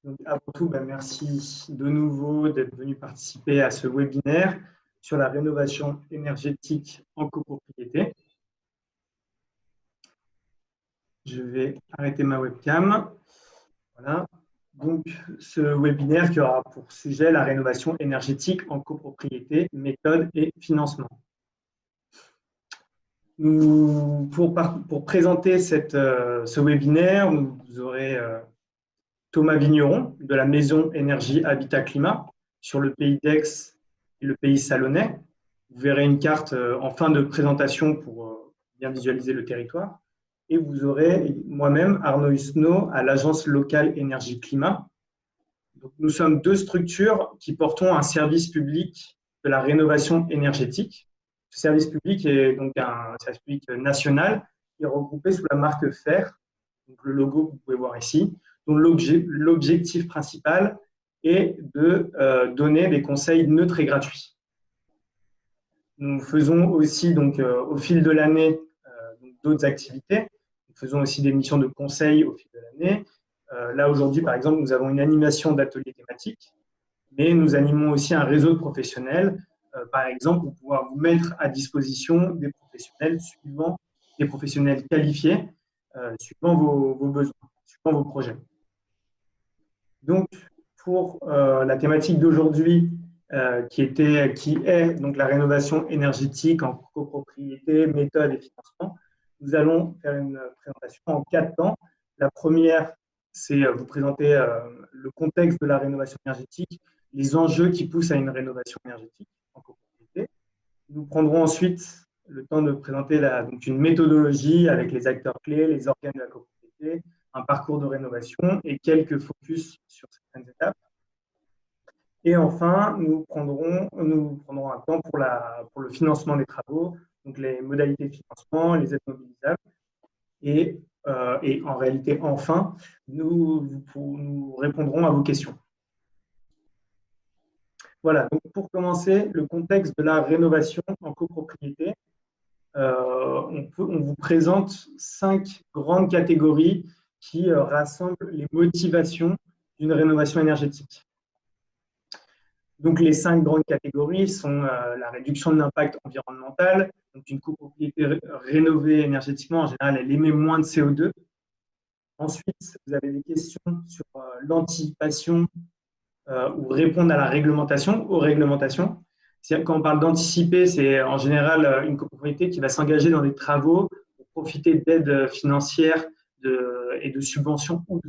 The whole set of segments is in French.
Donc, avant tout, merci de nouveau d'être venu participer à ce webinaire sur la rénovation énergétique en copropriété. Je vais arrêter ma webcam. Voilà. Donc, ce webinaire qui aura pour sujet la rénovation énergétique en copropriété, méthode et financement. Pour présenter ce webinaire, vous aurez Thomas Vigneron de la Maison Énergie Habitat Climat sur le pays d'Aix et le pays salonnais. Vous verrez une carte en fin de présentation pour bien visualiser le territoire. Et vous aurez moi-même, Arnaud Husneau, à l'Agence locale Énergie Climat. Donc, nous sommes deux structures qui portons un service public de la rénovation énergétique. Ce service public est donc un service public national qui est regroupé sous la marque FER. Donc, le logo, vous pouvez voir ici. Donc, l'objectif principal est de donner des conseils neutres et gratuits. Nous faisons aussi, donc, au fil de l'année, d'autres activités. Nous faisons aussi des missions de conseil au fil de l'année. Là, aujourd'hui, par exemple, nous avons une animation d'ateliers thématiques, mais nous animons aussi un réseau de professionnels, par exemple, pour pouvoir vous mettre à disposition des professionnels suivant des professionnels qualifiés, suivant vos besoins, suivant vos projets. Donc, pour la thématique d'aujourd'hui, qui est donc la rénovation énergétique en copropriété, méthode et financement, nous allons faire une présentation en 4 temps. La première, c'est vous présenter le contexte de la rénovation énergétique, les enjeux qui poussent à une rénovation énergétique en copropriété. Nous prendrons ensuite le temps de présenter donc une méthodologie avec les acteurs clés, les organes de la copropriété, un parcours de rénovation et quelques focus sur certaines étapes. Et enfin, nous prendrons un temps pour le financement des travaux, donc les modalités de financement, les aides mobilisables. Et en réalité, enfin, nous répondrons à vos questions. Voilà, donc pour commencer, le contexte de la rénovation en copropriété. On vous présente 5 grandes catégories qui rassemblent les motivations d'une rénovation énergétique. Donc, les 5 grandes catégories sont la réduction de l'impact environnemental. Donc, une copropriété rénovée énergétiquement, en général, elle émet moins de CO2. Ensuite, vous avez des questions sur l'anticipation ou répondre à la réglementation, aux réglementations. Quand on parle d'anticiper, c'est en général une copropriété qui va s'engager dans des travaux pour profiter d'aides financières et de subventions ou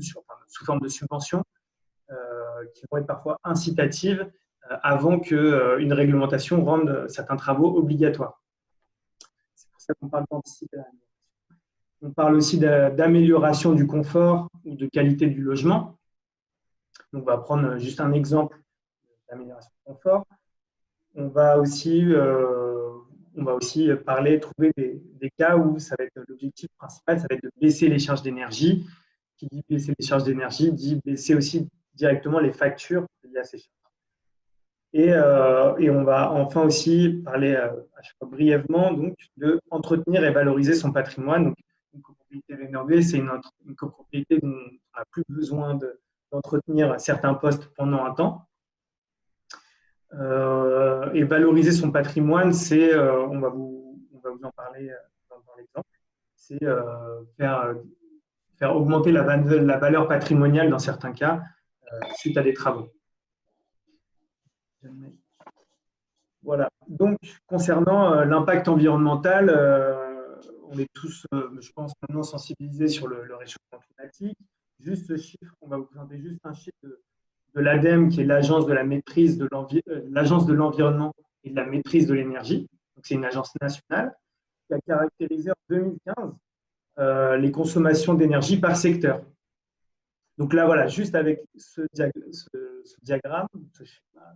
sous forme de subventions qui vont être parfois incitatives avant qu'une réglementation rende certains travaux obligatoires. C'est pour ça qu'on parle d'anticiper. On parle aussi d'amélioration du confort ou de qualité du logement. Donc, on va prendre juste un exemple d'amélioration du confort. On va aussi trouver des cas où ça va être l'objectif principal, ça va être de baisser les charges d'énergie. Qui dit baisser les charges d'énergie dit baisser aussi directement les factures liées à ces charges. Et on va enfin aussi parler brièvement donc, de entretenir et valoriser son patrimoine. Donc, une copropriété rénovée, c'est une copropriété dont on n'a plus besoin d'entretenir certains postes pendant un temps. Et valoriser son patrimoine, c'est, on va vous en parler dans l'exemple, c'est faire augmenter la valeur patrimoniale dans certains cas suite à des travaux. Voilà. Donc, concernant l'impact environnemental, on est tous, je pense, maintenant sensibilisés sur le réchauffement climatique. Juste ce chiffre, on va vous présenter juste un chiffre de l'ADEME, qui est l'agence de la maîtrise de l'agence de l'environnement et de la maîtrise de l'énergie. Donc, c'est une agence nationale qui a caractérisé en 2015 les consommations d'énergie par secteur. Donc là, voilà, juste avec ce diagramme, ce schéma,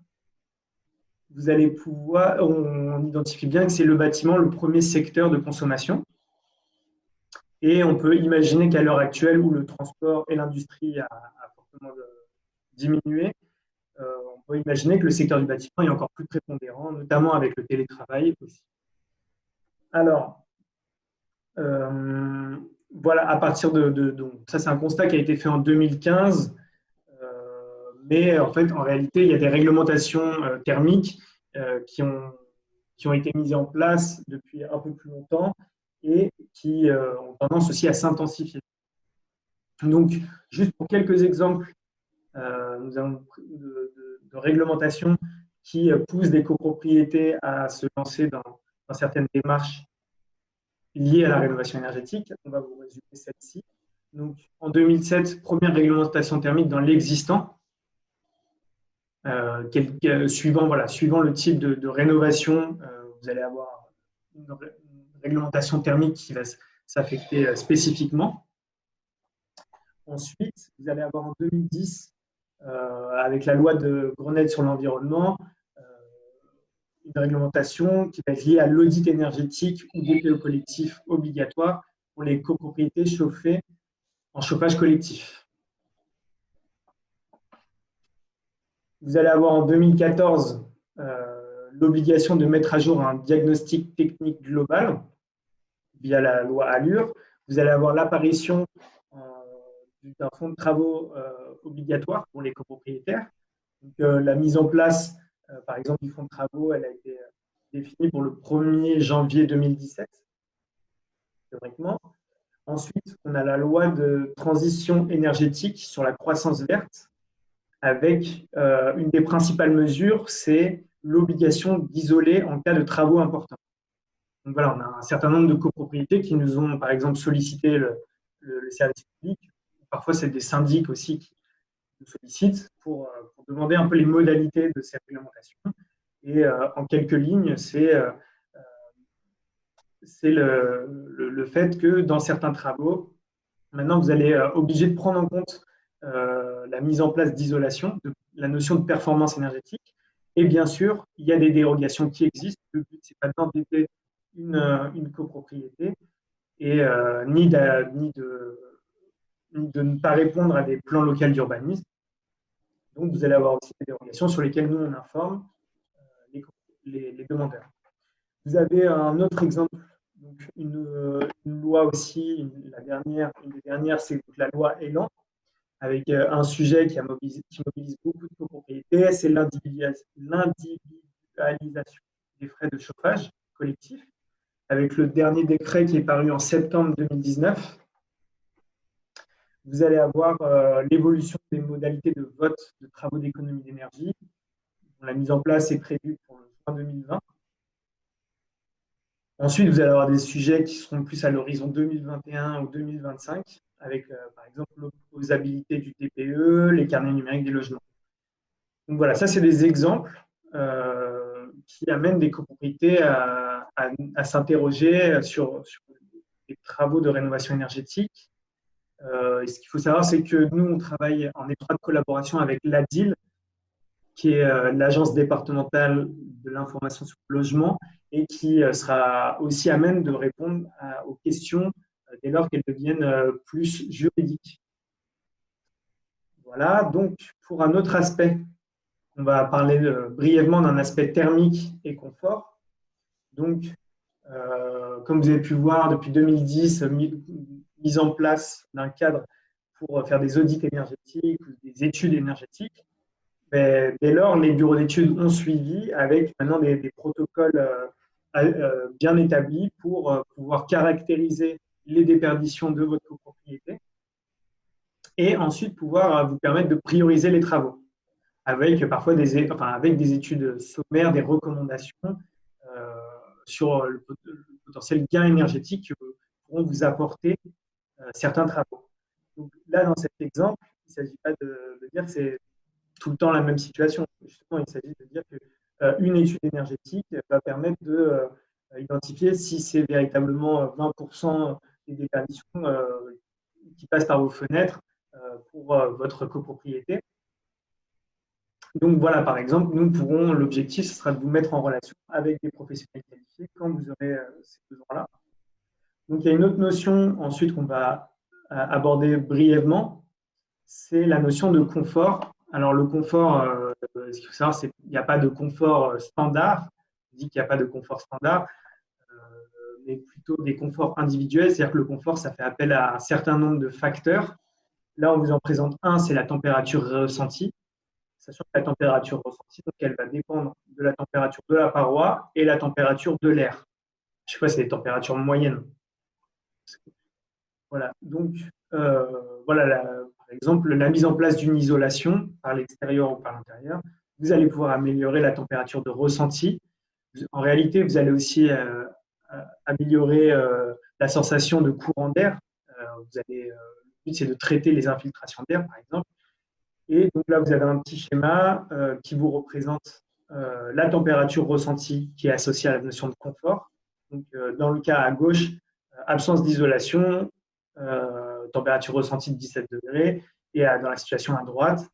vous allez pouvoir, on identifie bien que c'est le bâtiment le premier secteur de consommation. Et on peut imaginer qu'à l'heure actuelle, où le transport et l'industrie a fortement diminué, on peut imaginer que le secteur du bâtiment est encore plus prépondérant, notamment avec le télétravail aussi. Alors, voilà, à partir donc, ça c'est un constat qui a été fait en 2015. Mais en fait, en réalité, il y a des réglementations thermiques qui ont été mises en place depuis un peu plus longtemps et qui ont tendance aussi à s'intensifier. Donc, juste pour quelques exemples nous avons de réglementations qui poussent des copropriétés à se lancer dans certaines démarches liées à la rénovation énergétique. On va vous résumer celle-ci. Donc, en 2007, première réglementation thermique dans l'existant, suivant le type de rénovation, vous allez avoir une réglementation thermique qui va s'affecter spécifiquement. Ensuite, vous allez avoir en 2010, avec la loi de Grenelle sur l'environnement, une réglementation qui va être liée à l'audit énergétique ou DPE collectif obligatoire pour les copropriétés chauffées en chauffage collectif. Vous allez avoir en 2014 l'obligation de mettre à jour un diagnostic technique global via la loi ALUR. Vous allez avoir l'apparition d'un fonds de travaux obligatoire pour les copropriétaires. Donc, la mise en place, par exemple, du fonds de travaux, elle a été définie pour le 1er janvier 2017, théoriquement. Ensuite, on a la loi de transition énergétique sur la croissance verte, avec une des principales mesures, c'est l'obligation d'isoler en cas de travaux importants. Donc voilà, on a un certain nombre de copropriétés qui nous ont, par exemple, sollicité le service public. Parfois, c'est des syndics aussi qui nous sollicitent pour demander un peu les modalités de ces réglementations. Et en quelques lignes, c'est le fait que dans certains travaux, maintenant, vous allez obligé de prendre en compte la mise en place d'isolation, la notion de performance énergétique. Et bien sûr, il y a des dérogations qui existent. Le but, ce n'est pas d'embêter une copropriété et ni de ne pas répondre à des plans locaux d'urbanisme. Donc, vous allez avoir aussi des dérogations sur lesquelles nous, on informe les demandeurs. Vous avez un autre exemple, donc une loi aussi, une des dernières, c'est la loi Elan, avec un sujet qui mobilise beaucoup de copropriétés, c'est l'individualisation des frais de chauffage collectif, avec le dernier décret qui est paru en septembre 2019. Vous allez avoir l'évolution des modalités de vote de travaux d'économie d'énergie. La mise en place est prévue pour le juin 2020. Ensuite, vous allez avoir des sujets qui seront plus à l'horizon 2021 ou 2025, avec par exemple l'opposabilité du TPE, les carnets numériques des logements. Donc voilà, ça c'est des exemples qui amènent des copropriétés à s'interroger sur les travaux de rénovation énergétique. Ce qu'il faut savoir, c'est que nous, on travaille en étroite collaboration avec l'ADIL, qui est l'Agence départementale de l'information sur le logement, et qui sera aussi à même de répondre aux questions dès lors qu'elles deviennent plus juridiques. Voilà, donc pour un autre aspect, on va parler brièvement d'un aspect thermique et confort. Donc, comme vous avez pu voir, depuis 2010, mise en place d'un cadre pour faire des audits énergétiques ou des études énergétiques. Mais dès lors, les bureaux d'études ont suivi avec maintenant des protocoles bien établis pour pouvoir caractériser les déperditions de votre copropriété et ensuite pouvoir vous permettre de prioriser les travaux avec parfois avec des études sommaires, des recommandations sur le potentiel gain énergétique que pourront vous apporter certains travaux. Donc là, dans cet exemple, il ne s'agit pas de dire que c'est tout le temps la même situation. Justement, il s'agit de dire qu'une étude énergétique va permettre d'identifier si c'est véritablement 20% des déperditions qui passent par vos fenêtres pour votre copropriété. Donc voilà, par exemple, l'objectif, ce sera de vous mettre en relation avec des professionnels qualifiés quand vous aurez ces besoins-là. Donc il y a une autre notion ensuite qu'on va aborder brièvement, c'est la notion de confort. Alors le confort, ce qu'il faut savoir, c'est qu'il n'y a pas de confort standard. On dit qu'il n'y a pas de confort standard, mais plutôt des conforts individuels. C'est-à-dire que le confort, ça fait appel à un certain nombre de facteurs. Là, on vous en présente un, c'est la température ressentie. sachant que la température ressentie, donc, elle va dépendre de la température de la paroi et la température de l'air. Je sais pas, c'est des températures moyennes. Voilà, donc voilà, par exemple, la mise en place d'une isolation par l'extérieur ou par l'intérieur, vous allez pouvoir améliorer la température de ressenti. En réalité, vous allez aussi améliorer la sensation de courant d'air. Le but, c'est de traiter les infiltrations d'air, par exemple. Et donc là, vous avez un petit schéma qui vous représente la température ressentie qui est associée à la notion de confort. Donc, dans le cas à gauche, absence d'isolation, température ressentie de 17 degrés. Et dans la situation à droite,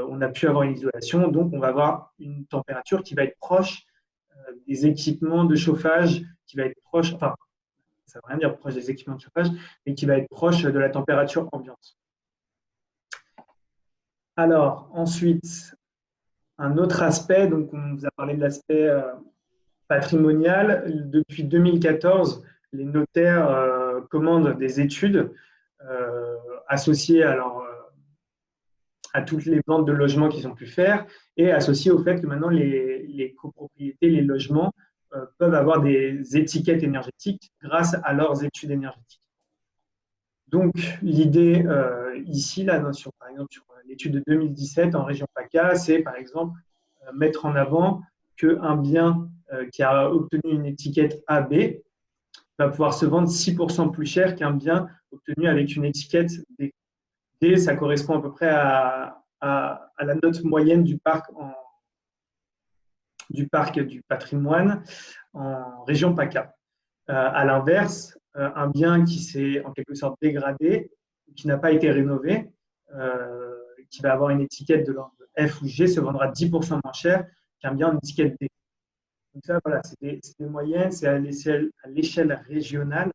on a pu avoir une isolation. Donc, on va avoir une température qui va être proche des équipements de chauffage, qui va être proche, enfin, ça ne veut rien dire proche des équipements de chauffage, mais qui va être proche de la température ambiante. Alors, ensuite, un autre aspect, donc on vous a parlé de l'aspect patrimonial. Depuis 2014, les notaires commandent des études associées à toutes les ventes de logements qu'ils ont pu faire et associées au fait que maintenant les copropriétés, les logements peuvent avoir des étiquettes énergétiques grâce à leurs études énergétiques. Donc, l'idée ici, là, par exemple, sur l'étude de 2017 en région PACA, c'est par exemple mettre en avant qu'un bien qui a obtenu une étiquette AB va pouvoir se vendre 6% plus cher qu'un bien obtenu avec une étiquette D. D, ça correspond à peu près à la note moyenne du parc du patrimoine en région PACA. À l'inverse, un bien qui s'est en quelque sorte dégradé, qui n'a pas été rénové, qui va avoir une étiquette de l'ordre F ou G, se vendra 10% moins cher qu'un bien en étiquette D. Donc ça, voilà, c'est des moyennes, c'est à l'échelle régionale.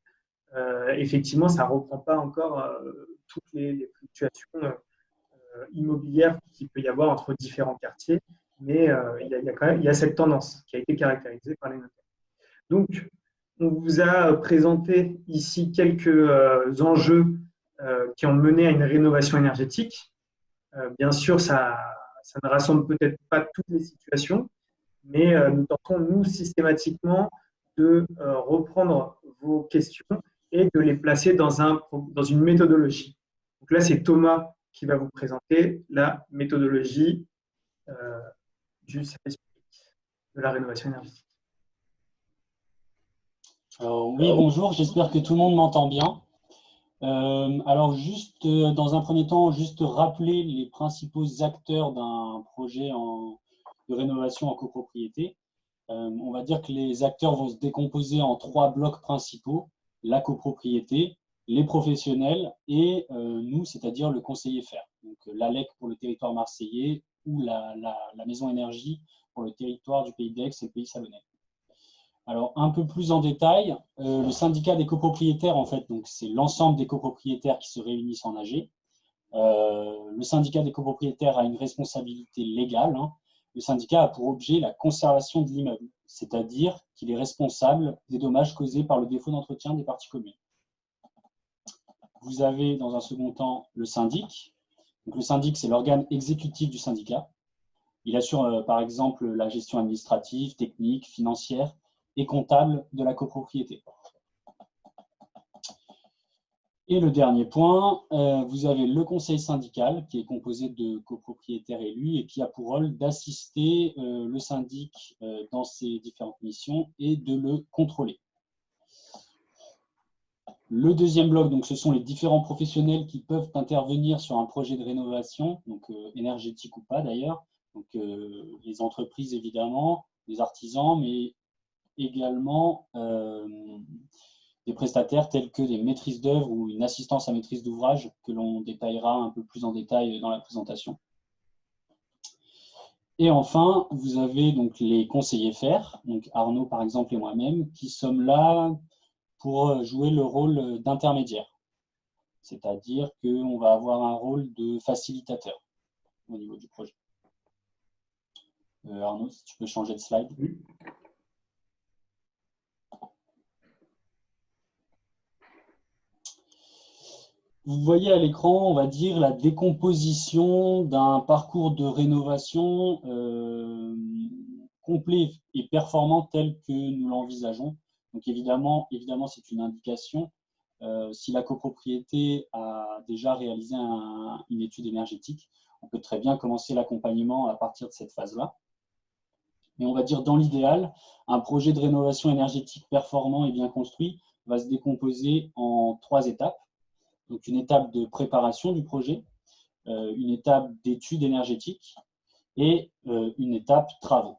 Effectivement, ça ne reprend pas encore toutes les fluctuations immobilières qu'il peut y avoir entre différents quartiers, mais il y a cette tendance qui a été caractérisée par les notaires. Donc, on vous a présenté ici quelques enjeux qui ont mené à une rénovation énergétique. Bien sûr, ça ne rassemble peut-être pas toutes les situations, mais nous tentons, nous, systématiquement, de reprendre vos questions et de les placer dans une méthodologie. Donc là, c'est Thomas qui va vous présenter la méthodologie du service public de la rénovation énergétique. Alors, oui, bonjour, j'espère que tout le monde m'entend bien. Alors, juste dans un premier temps, juste rappeler les principaux acteurs d'un projet de rénovation en copropriété. On va dire que les acteurs vont se décomposer en 3 blocs principaux: la copropriété, les professionnels et nous, c'est-à-dire le conseiller FER. Donc, l'ALEC pour le territoire marseillais ou la maison énergie pour le territoire du Pays d'Aix et le Pays Salonnais. Alors, un peu plus en détail, le syndicat des copropriétaires, en fait, donc c'est l'ensemble des copropriétaires qui se réunissent en AG. Le syndicat des copropriétaires a une responsabilité légale. Le syndicat a pour objet la conservation de l'immeuble, c'est-à-dire qu'il est responsable des dommages causés par le défaut d'entretien des parties communes. Vous avez, dans un second temps, le syndic. Donc, le syndic, c'est l'organe exécutif du syndicat. Il assure, par exemple, la gestion administrative, technique, financière et comptable de la copropriété. Et le dernier point, vous avez le conseil syndical qui est composé de copropriétaires élus et qui a pour rôle d'assister le syndic dans ses différentes missions et de le contrôler. Le deuxième bloc, donc, ce sont les différents professionnels qui peuvent intervenir sur un projet de rénovation, donc énergétique ou pas d'ailleurs. Donc les entreprises évidemment, les artisans, mais également des prestataires tels que des maîtrises d'œuvre ou une assistance à maîtrise d'ouvrage que l'on détaillera un peu plus en détail dans la présentation. Et enfin, vous avez donc les conseillers FER, donc Arnaud par exemple et moi-même, qui sommes là pour jouer le rôle d'intermédiaire. C'est-à-dire qu'on va avoir un rôle de facilitateur au niveau du projet. Arnaud, si tu peux changer de slide. Oui. Vous voyez à l'écran, on va dire, la décomposition d'un parcours de rénovation complet et performant tel que nous l'envisageons. Donc évidemment, c'est une indication. Si la copropriété a déjà réalisé une étude énergétique, on peut très bien commencer l'accompagnement à partir de cette phase-là. Mais on va dire dans l'idéal, un projet de rénovation énergétique performant et bien construit va se décomposer en 3 étapes. Donc une étape de préparation du projet, une étape d'étude énergétique et une étape travaux.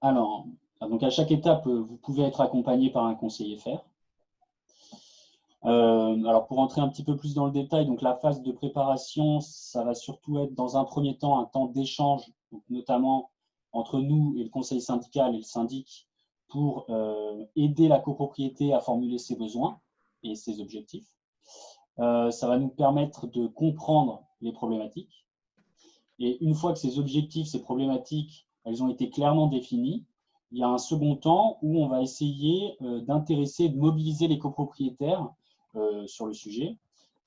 Alors, donc à chaque étape, vous pouvez être accompagné par un conseiller FAIRE. Alors pour entrer un petit peu plus dans le détail, donc la phase de préparation, ça va surtout être dans un premier temps un temps d'échange, notamment entre nous et le conseil syndical et le syndic, pour aider la copropriété à formuler ses besoins et ses objectifs. Ça va nous permettre de comprendre les problématiques. Et une fois que ces objectifs, ces problématiques, elles ont été clairement définies, il y a un second temps où on va essayer d'intéresser, de mobiliser les copropriétaires sur le sujet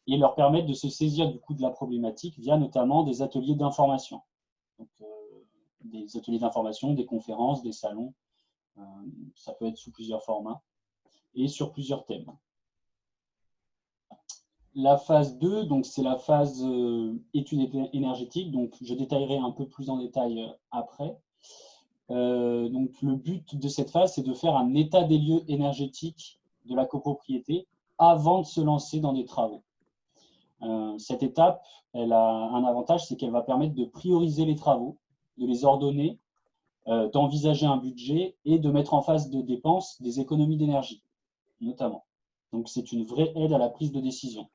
et leur permettre de se saisir du coup de la problématique via notamment des ateliers d'information. Donc, des ateliers d'information, des conférences, des salons, ça peut être sous plusieurs formats et sur plusieurs thèmes. La phase 2, donc c'est la phase étude énergétique, donc je détaillerai un peu plus en détail après. Donc le but de cette phase, c'est de faire un état des lieux énergétiques de la copropriété avant de se lancer dans des travaux. Cette étape, elle a un avantage, c'est qu'elle va permettre de prioriser les travaux, de les ordonner, d'envisager un budget et de mettre en phase de dépenses des économies d'énergie, notamment. Donc c'est une vraie aide à la prise de décision.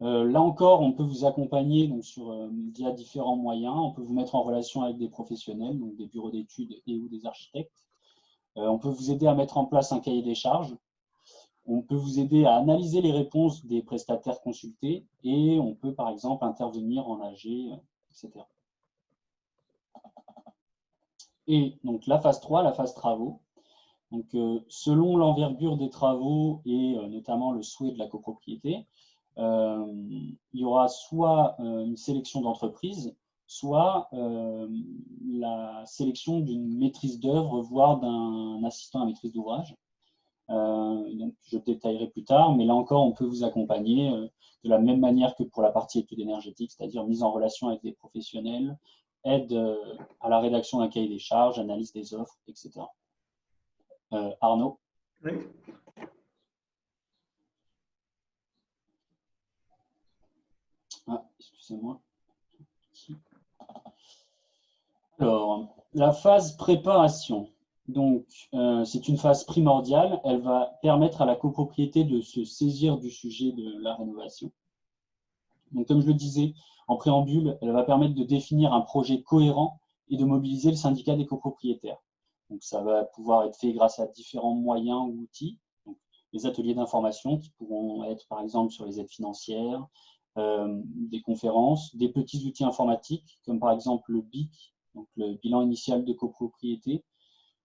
Là encore, on peut vous accompagner donc, via différents moyens. On peut vous mettre en relation avec des professionnels, donc des bureaux d'études et ou des architectes. On peut vous aider à mettre en place un cahier des charges. On peut vous aider à analyser les réponses des prestataires consultés et on peut par exemple intervenir en AG, etc. Et donc la phase 3, la phase travaux. Donc, selon l'envergure des travaux et notamment le souhait de la copropriété, il y aura soit une sélection d'entreprise, soit la sélection d'une maîtrise d'œuvre, voire d'un assistant à maîtrise d'ouvrage. Donc, je détaillerai plus tard, mais là encore, on peut vous accompagner de la même manière que pour la partie études énergétiques, c'est-à-dire mise en relation avec des professionnels, aide à la rédaction d'un cahier des charges, analyse des offres, etc. Arnaud. Oui. Ah, excusez-moi. Alors, la phase préparation. Donc, c'est une phase primordiale. Elle va permettre à la copropriété de se saisir du sujet de la rénovation. Donc, comme je le disais en préambule, elle va permettre de définir un projet cohérent et de mobiliser le syndicat des copropriétaires. Donc, ça va pouvoir être fait grâce à différents moyens ou outils. Donc, les ateliers d'information qui pourront être, par exemple, sur les aides financières, des conférences, des petits outils informatiques, comme par exemple le BIC, donc le bilan initial de copropriété,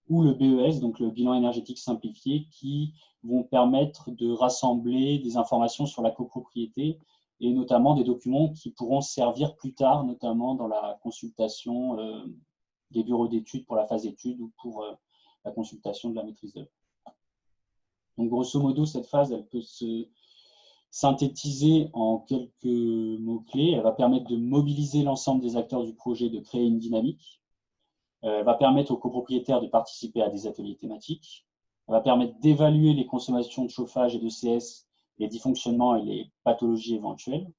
ou le BES, donc le bilan énergétique simplifié, qui vont permettre de rassembler des informations sur la copropriété et notamment des documents qui pourront servir plus tard, notamment dans la consultation des bureaux d'études pour la phase d'études ou pour la consultation de la maîtrise d'œuvre. Donc, grosso modo, cette phase, elle peut se synthétiser en quelques mots-clés. Elle va permettre de mobiliser l'ensemble des acteurs du projet, de créer une dynamique. Elle va permettre aux copropriétaires de participer à des ateliers thématiques. Elle va permettre d'évaluer les consommations de chauffage et de CS, les dysfonctionnements et les pathologies éventuelles.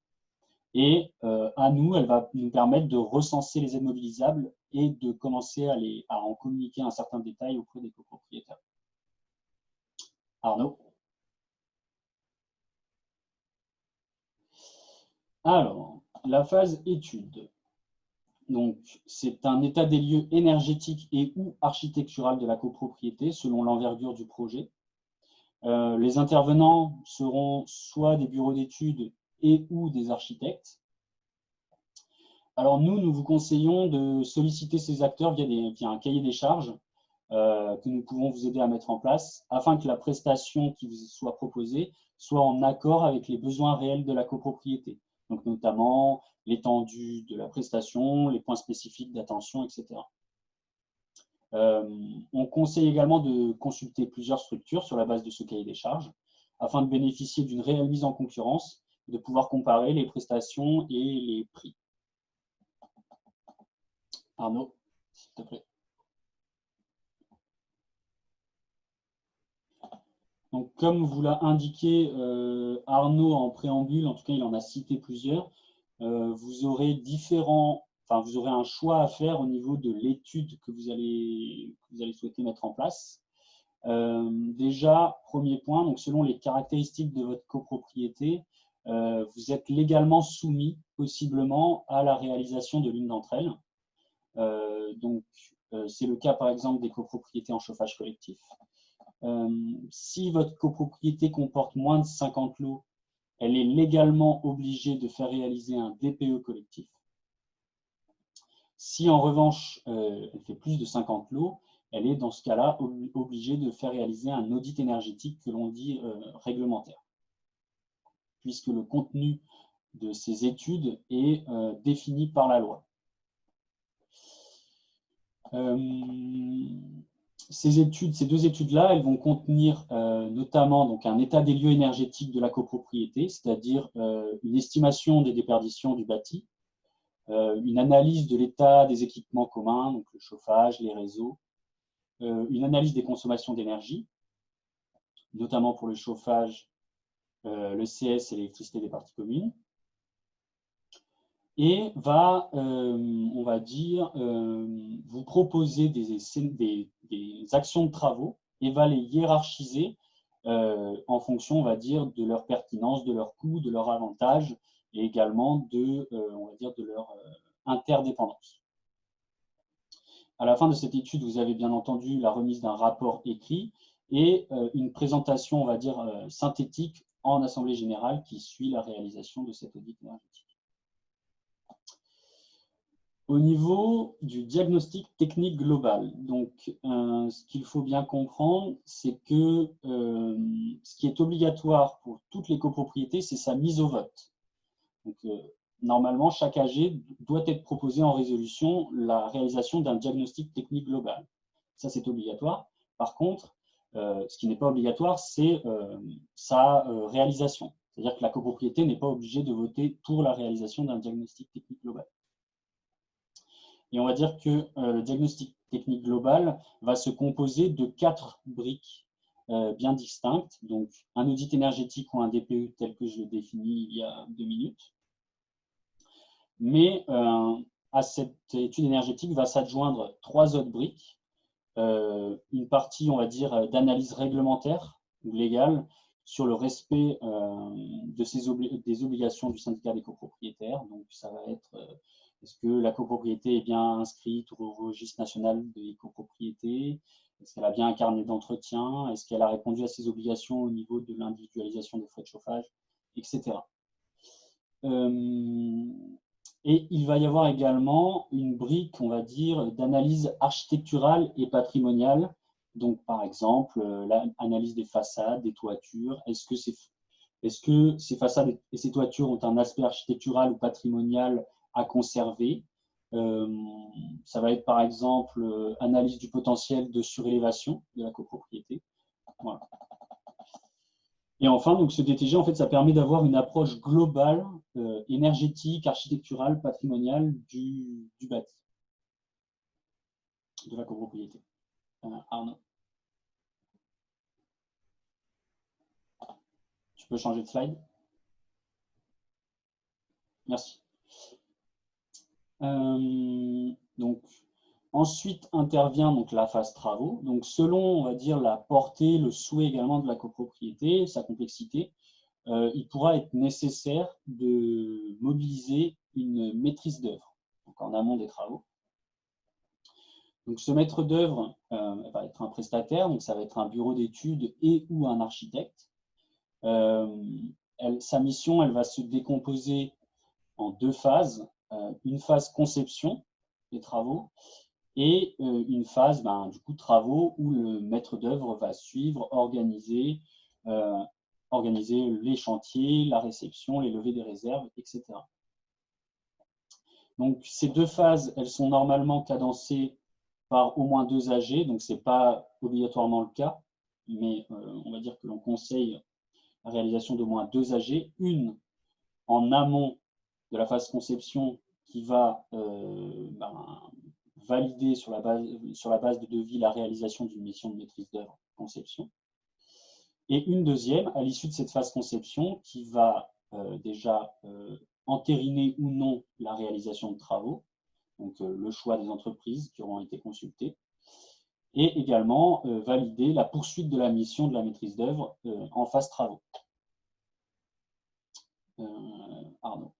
Et à nous, elle va nous permettre de recenser les aides mobilisables et de commencer à en communiquer un certain détail auprès des copropriétaires. Arnaud. Alors, la phase étude. Donc, c'est un état des lieux énergétique et ou architectural de la copropriété selon l'envergure du projet. Les intervenants seront soit des bureaux d'études et ou des architectes. Alors nous vous conseillons de solliciter ces acteurs via un cahier des charges que nous pouvons vous aider à mettre en place afin que la prestation qui vous soit proposée soit en accord avec les besoins réels de la copropriété. Donc notamment l'étendue de la prestation, les points spécifiques d'attention, etc. On conseille également de consulter plusieurs structures sur la base de ce cahier des charges afin de bénéficier d'une réelle mise en concurrence et de pouvoir comparer les prestations et les prix. Arnaud, s'il te plaît. Donc, comme vous l'a indiqué Arnaud en préambule, en tout cas il en a cité plusieurs, vous aurez un choix à faire au niveau de l'étude que vous allez souhaiter mettre en place. Déjà, premier point, donc selon les caractéristiques de votre copropriété, vous êtes légalement soumis possiblement à la réalisation de l'une d'entre elles. C'est le cas par exemple des copropriétés en chauffage collectif. Si votre copropriété comporte moins de 50 lots, elle est légalement obligée de faire réaliser un DPE collectif. Si en revanche, elle fait plus de 50 lots, elle est dans ce cas-là obligée de faire réaliser un audit énergétique que l'on dit réglementaire, puisque le contenu de ces études est défini par la loi. Ces deux études-là, elles vont contenir notamment donc, un état des lieux énergétiques de la copropriété, c'est-à-dire une estimation des déperditions du bâti, une analyse de l'état des équipements communs, donc le chauffage, les réseaux, une analyse des consommations d'énergie, notamment pour le chauffage, le CS et l'électricité des parties communes, et va, on va dire, vous proposer des actions de travaux et va les hiérarchiser en fonction, on va dire, de leur pertinence, de leur coût, de leur avantage et également on va dire, de leur interdépendance. À la fin de cette étude, vous avez bien entendu la remise d'un rapport écrit et une présentation, on va dire, synthétique en assemblée générale qui suit la réalisation de cet audit énergétique. Au niveau du diagnostic technique global, donc ce qu'il faut bien comprendre, c'est que ce qui est obligatoire pour toutes les copropriétés, c'est sa mise au vote. Donc, normalement, chaque AG doit être proposé en résolution la réalisation d'un diagnostic technique global. Ça, c'est obligatoire. Par contre, ce qui n'est pas obligatoire, c'est sa réalisation. C'est-à-dire que la copropriété n'est pas obligée de voter pour la réalisation d'un diagnostic technique global. Et on va dire que le diagnostic technique global va se composer de 4 briques bien distinctes. Donc, un audit énergétique ou un DPE tel que je l'ai défini il y a 2 minutes. Mais à cette étude énergétique va s'adjoindre 3 autres briques. Une partie, on va dire, d'analyse réglementaire ou légale sur le respect des obligations du syndicat des copropriétaires. Donc, ça va être est-ce que la copropriété est bien inscrite au registre national des copropriétés? Est-ce qu'elle a bien un carnet d'entretien? Est-ce qu'elle a répondu à ses obligations au niveau de l'individualisation des frais de chauffage, etc. Et il va y avoir également une brique, on va dire, d'analyse architecturale et patrimoniale. Donc, par exemple, l'analyse des façades, des toitures. Est-ce que ces façades et ces toitures ont un aspect architectural ou patrimonial à conserver? Ça va être, par exemple, analyse du potentiel de surélévation de la copropriété. Voilà. Et enfin, donc, ce DTG, en fait, ça permet d'avoir une approche globale, énergétique, architecturale, patrimoniale du bâti, de la copropriété. Arnaud. Tu peux changer de slide? Merci. Donc, ensuite intervient donc la phase travaux. Donc, selon, on va dire, la portée, le souhait également de la copropriété, sa complexité, il pourra être nécessaire de mobiliser une maîtrise d'œuvre, donc en amont des travaux. Donc, ce maître d'œuvre va être un prestataire, donc ça va être un bureau d'études et ou un architecte. Sa mission, elle va se décomposer en 2 phases. Une phase conception des travaux et une phase du coup travaux où le maître d'œuvre va suivre, organiser les chantiers, la réception, les levées des réserves, etc. Donc ces deux phases, elles sont normalement cadencées par au moins 2 AG, donc ce n'est pas obligatoirement le cas, mais on va dire que l'on conseille la réalisation d'au moins 2 AG, une en amont de la phase conception qui va valider sur la base de devis la réalisation d'une mission de maîtrise d'œuvre conception, et une deuxième à l'issue de cette phase conception qui va déjà entériner ou non la réalisation de travaux, donc le choix des entreprises qui auront été consultées, et également valider la poursuite de la mission de la maîtrise d'œuvre en phase travaux. Arnaud.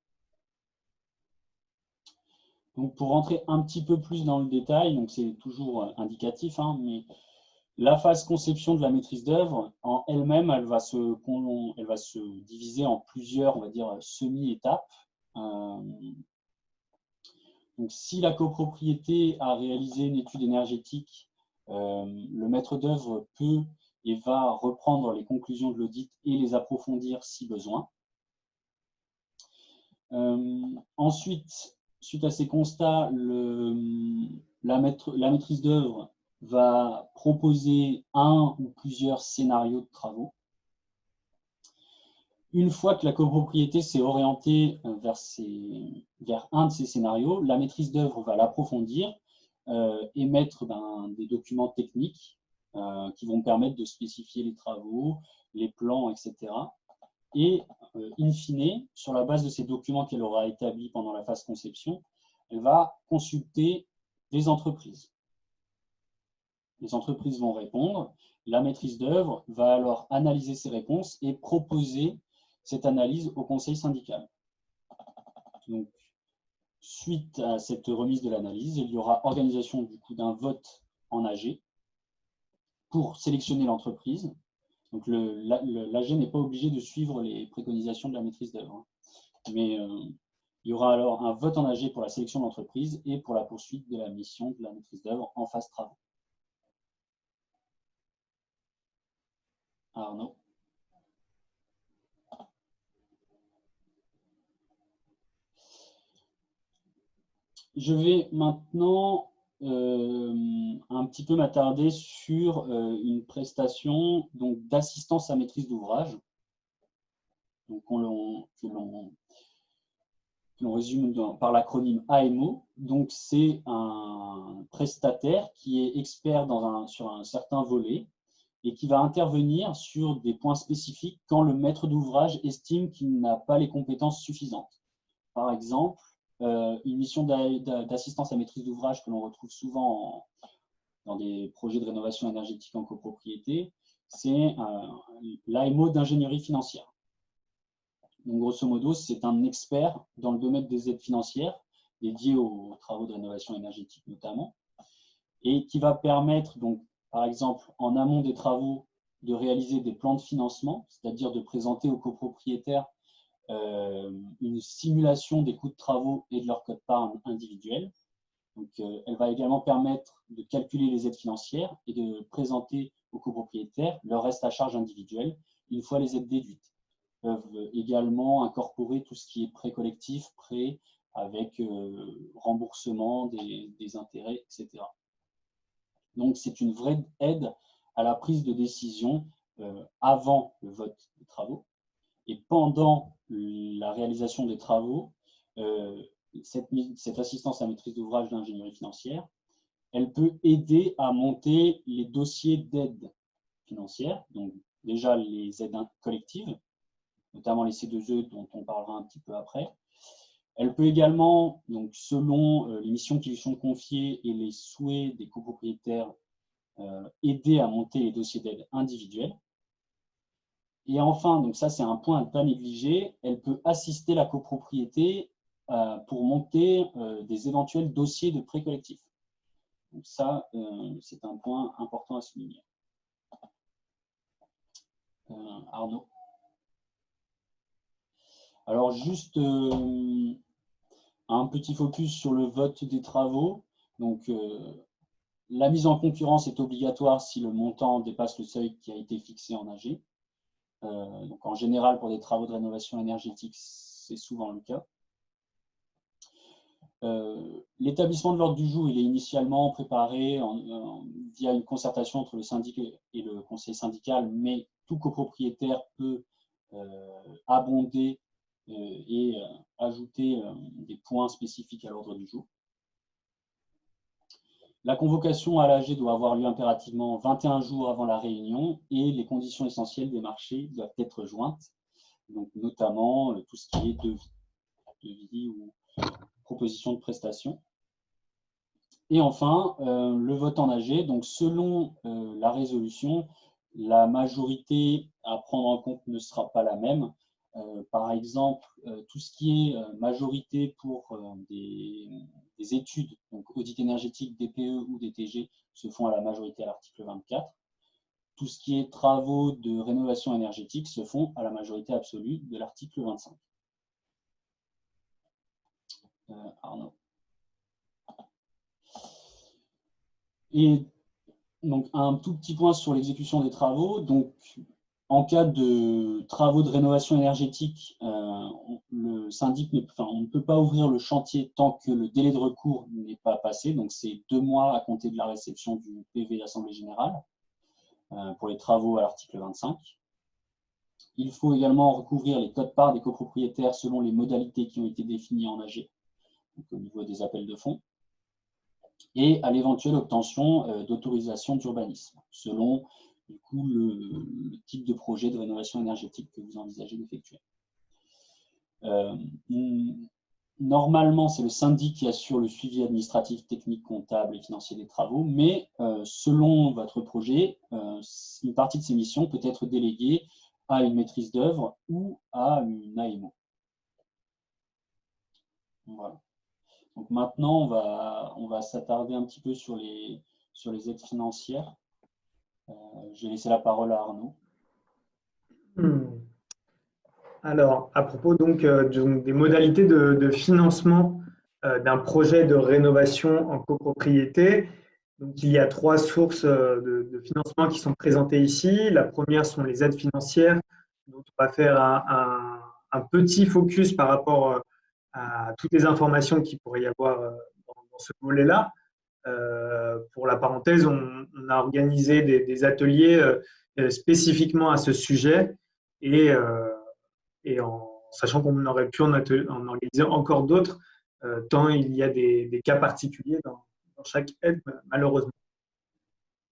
Donc pour rentrer un petit peu plus dans le détail, donc c'est toujours indicatif, hein, mais la phase conception de la maîtrise d'œuvre, en elle-même, elle va se diviser en plusieurs, on va dire, semi-étapes. Donc si la copropriété a réalisé une étude énergétique, le maître d'œuvre peut et va reprendre les conclusions de l'audit et les approfondir si besoin. Ensuite, suite à ces constats, la maîtrise d'œuvre va proposer un ou plusieurs scénarios de travaux. Une fois que la copropriété s'est orientée vers un de ces scénarios, la maîtrise d'œuvre va l'approfondir, émettre des documents techniques qui vont permettre de spécifier les travaux, les plans, etc. Et, in fine, sur la base de ces documents qu'elle aura établis pendant la phase conception, elle va consulter des entreprises. Les entreprises vont répondre. La maîtrise d'œuvre va alors analyser ces réponses et proposer cette analyse au conseil syndical. Donc, suite à cette remise de l'analyse, il y aura organisation du coup d'un vote en AG pour sélectionner l'entreprise. Donc, l'AG n'est pas obligé de suivre les préconisations de la maîtrise d'œuvre. Mais il y aura alors un vote en AG pour la sélection de l'entreprise et pour la poursuite de la mission de la maîtrise d'œuvre en phase travaux. Arnaud. Je vais maintenant un petit peu m'attarder sur une prestation d'assistance à maîtrise d'ouvrage, que l'on résume par l'acronyme AMO. Donc c'est un prestataire qui est expert sur un certain volet et qui va intervenir sur des points spécifiques quand le maître d'ouvrage estime qu'il n'a pas les compétences suffisantes. Par exemple, une mission d'assistance à maîtrise d'ouvrage que l'on retrouve souvent dans des projets de rénovation énergétique en copropriété, c'est l'AMO d'ingénierie financière. Donc, grosso modo, c'est un expert dans le domaine des aides financières dédiées aux travaux de rénovation énergétique notamment, et qui va permettre, donc, par exemple, en amont des travaux, de réaliser des plans de financement, c'est-à-dire de présenter aux copropriétaires une simulation des coûts de travaux et de leur quote-part individuel. Donc, elle va également permettre de calculer les aides financières et de présenter aux copropriétaires leur reste à charge individuel une fois les aides déduites. Ils peuvent également incorporer tout ce qui est prêt collectif, prêt avec remboursement des intérêts, etc. Donc, c'est une vraie aide à la prise de décision avant le vote des travaux. Et pendant la réalisation des travaux, cette assistance à maîtrise d'ouvrage d'ingénierie financière, elle peut aider à monter les dossiers d'aide financière, donc déjà les aides collectives, notamment les C2E dont on parlera un petit peu après. Elle peut également, donc, selon les missions qui lui sont confiées et les souhaits des copropriétaires, aider à monter les dossiers d'aide individuels. Et enfin, donc ça c'est un point à ne pas négliger, elle peut assister la copropriété pour monter des éventuels dossiers de prêt collectif. Donc ça, c'est un point important à souligner. Arnaud. Alors juste un petit focus sur le vote des travaux. Donc La mise en concurrence est obligatoire si le montant dépasse le seuil qui a été fixé en AG. Donc en général, pour des travaux de rénovation énergétique, c'est souvent le cas. L'établissement de l'ordre du jour, il est initialement préparé via une concertation entre le syndic et le conseil syndical, mais tout copropriétaire peut abonder et ajouter des points spécifiques à l'ordre du jour. La convocation à l'AG doit avoir lieu impérativement 21 jours avant la réunion et les conditions essentielles des marchés doivent être jointes, donc notamment tout ce qui est devis ou proposition de prestation. Et enfin, le vote en AG. Donc, selon la résolution, la majorité à prendre en compte ne sera pas la même. Par exemple, tout ce qui est majorité pour des études, donc audit énergétique, DPE ou DTG, se font à la majorité à l'article 24. Tout ce qui est travaux de rénovation énergétique se font à la majorité absolue de l'article 25. Arnaud. Et donc, un tout petit point sur l'exécution des travaux. Donc, en cas de travaux de rénovation énergétique, le syndic on ne peut pas ouvrir le chantier tant que le délai de recours n'est pas passé. Donc, c'est 2 mois à compter de la réception du PV d'Assemblée générale pour les travaux à l'article 25. Il faut également recouvrir les codes-parts des copropriétaires selon les modalités qui ont été définies en AG, donc au niveau des appels de fonds, et à l'éventuelle obtention d'autorisation d'urbanisme, selon du coup, le type de projet de rénovation énergétique que vous envisagez d'effectuer. Normalement, c'est le syndic qui assure le suivi administratif, technique, comptable et financier des travaux, mais selon votre projet, une partie de ces missions peut être déléguée à une maîtrise d'œuvre ou à une AMO. Voilà. Donc maintenant, on va s'attarder un petit peu sur les aides financières. Je vais laisser la parole à Arnaud. Alors, à propos donc, des modalités de financement d'un projet de rénovation en copropriété, donc, il y a 3 sources de financement qui sont présentées ici. La première sont les aides financières, dont on va faire un petit focus par rapport à toutes les informations qu'il pourrait y avoir dans ce volet-là. Pour la parenthèse, on a organisé des ateliers spécifiquement à ce sujet et en sachant qu'on aurait pu en organiser encore d'autres, tant il y a des cas particuliers dans chaque aide, malheureusement.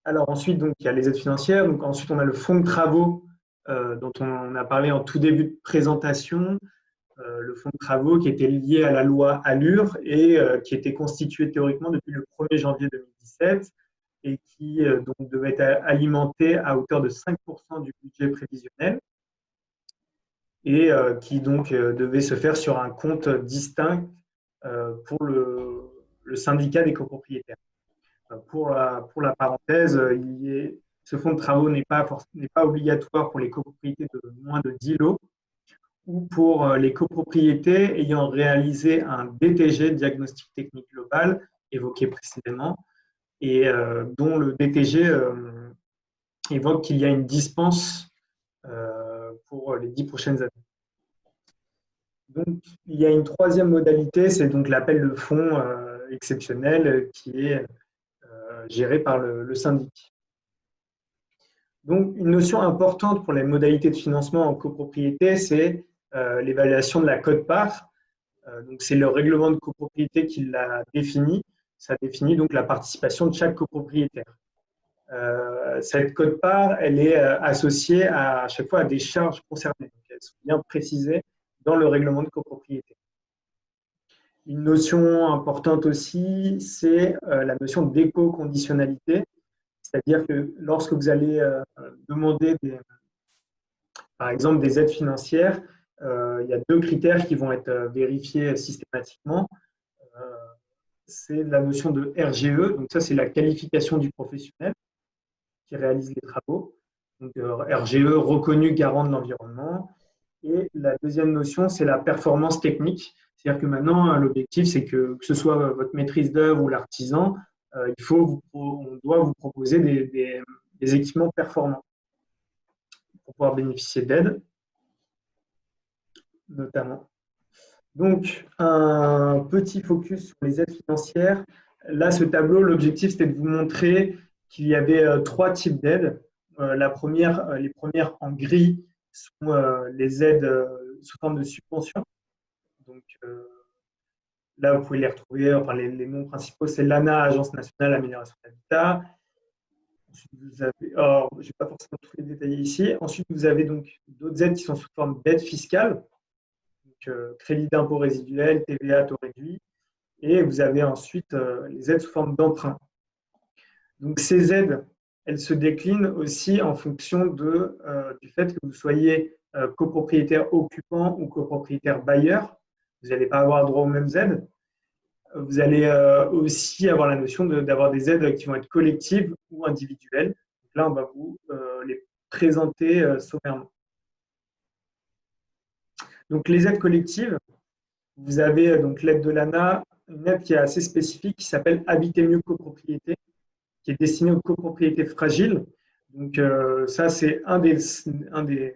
Alors ensuite, donc, il y a les aides financières. Donc, ensuite, on a le fonds de travaux dont on a parlé en tout début de présentation. Le fonds de travaux qui était lié à la loi ALUR et qui était constitué théoriquement depuis le 1er janvier 2017 et qui donc devait être alimenté à hauteur de 5% du budget prévisionnel et qui donc devait se faire sur un compte distinct pour le syndicat des copropriétaires. Pour la parenthèse, ce fonds de travaux n'est pas obligatoire pour les copropriétés de moins de 10 lots ou pour les copropriétés ayant réalisé un DTG, diagnostic technique global, évoqué précédemment, et dont le DTG évoque qu'il y a une dispense pour les 10 prochaines années. Donc, il y a une 3e modalité, c'est donc l'appel de fonds exceptionnel qui est géré par le syndic. Donc, une notion importante pour les modalités de financement en copropriété, c'est l'évaluation de la quote-part. Donc, c'est le règlement de copropriété qui l'a défini. Ça définit donc la participation de chaque copropriétaire. Cette quote-part, elle est associée à chaque fois à des charges concernées. Donc, elles sont bien précisées dans le règlement de copropriété. Une notion importante aussi, c'est la notion d'éco-conditionnalité, c'est-à-dire que lorsque vous allez demander, par exemple, des aides financières, il y a 2 critères qui vont être vérifiés systématiquement. C'est la notion de RGE, donc ça c'est la qualification du professionnel qui réalise les travaux. Donc RGE, reconnu garant de l'environnement. Et la deuxième notion, c'est la performance technique. C'est-à-dire que maintenant, l'objectif, c'est que ce soit votre maîtrise d'œuvre ou l'artisan, on doit vous proposer des équipements performants pour pouvoir bénéficier d'aide, notamment. Donc, un petit focus sur les aides financières. Là, ce tableau, l'objectif, c'était de vous montrer qu'il y avait 3 types d'aides. Les premières en gris sont les aides sous forme de subventions. Donc, là, vous pouvez les retrouver. Enfin, les noms principaux, c'est l'ANA, Agence nationale d'amélioration de l'habitat. Ensuite, vous avez, je ne vais pas forcément tous les détailler ici. Ensuite, vous avez donc d'autres aides qui sont sous forme d'aide fiscale. Donc, crédit d'impôt résiduel, TVA, taux réduit. Et vous avez ensuite les aides sous forme d'emprunt. Donc, ces aides, elles se déclinent aussi en fonction du fait que vous soyez copropriétaire occupant ou copropriétaire bailleur. Vous n'allez pas avoir droit aux mêmes aides. Vous allez aussi avoir la notion d'avoir des aides qui vont être collectives ou individuelles. Donc là, on va vous les présenter sommairement. Donc, les aides collectives, vous avez donc l'aide de l'ANA, une aide qui est assez spécifique, qui s'appelle Habiter mieux copropriété, qui est destinée aux copropriétés fragiles. Donc, ça, c'est un des